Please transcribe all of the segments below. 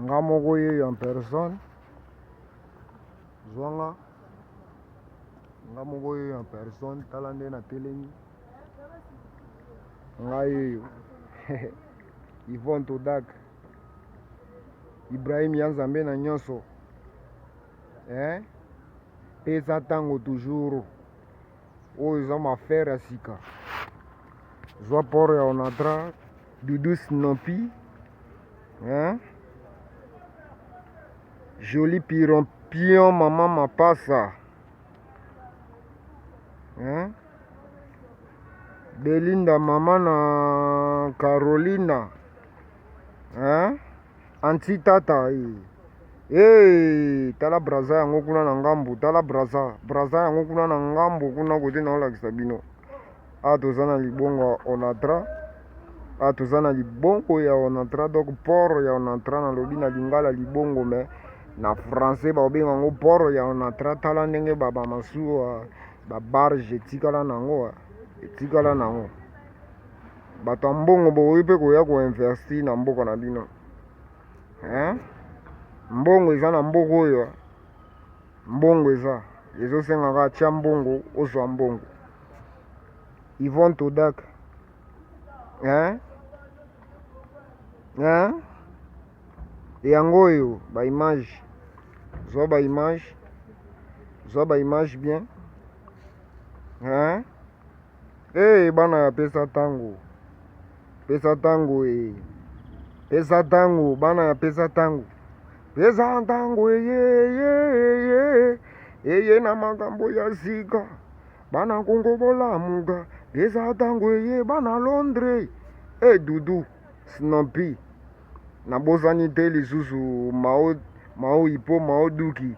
nga moko ye en personne zwanga nga moko ye en personne tala nde na telemi nga yeyo Yvon Todak Ibrahim ya nzambe na nyonso pesa ntango toujours oyo eza mafere ya sika zwa port ya Onatra Dudu Snopi Joli Pion Mama Mapasa Belinda Mama na Carolina Anti Tata tala braza yango kuna na ngambu tala braza yango kuna na ngambu kuna kote na olakisa bino toza na libongo Onatra toza na libongo ya Onatra donc port ya Onatra nalobi na lingala libongo me na français baobenga yango port ya Onatra tala ndenge bamasuwa babarge etikala nango bato ya mbongo bokoki mpe koya koinvesti na mboka na bino mbongo eza na mboka oyo mbongo ezosengaka atya mbongo ozwa mbongo Yvon Todak yango oyo baimage zwa baimage bien bana ya pesa ntango bana ya pesa ntango eye na makambo ya sika bana Kongo bolamuka pesa ntango eye bana Londres Dudu Snopi nabosani te lisusu Mao Ipo Mao Duki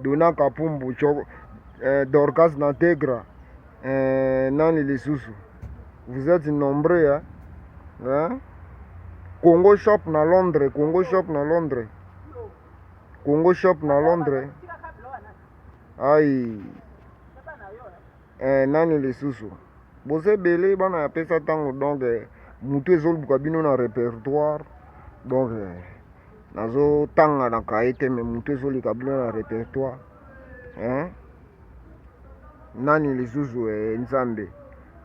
Dona Kapumbu Dorcas Nategra nani lisusu vous êtes nombreux Congo Shop na Londres nani lisusu boze bele bana ya pesa ntango donc mutu ezoluka bino na répertoire donc nazotanga na kaye te me mutu ezolika bino na répertoire nani lisusu nzambe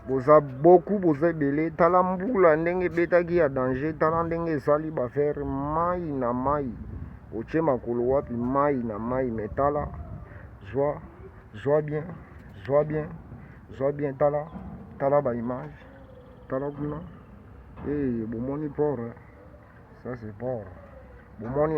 boza boku boza ebele tala mbula ndenge ebetaki ya danger tala ndenge esali bafere mai na mai otie makolo wapi mai na mai me tala zwa bien tala baimage tala kuna bomoni port ça c'est port bomoni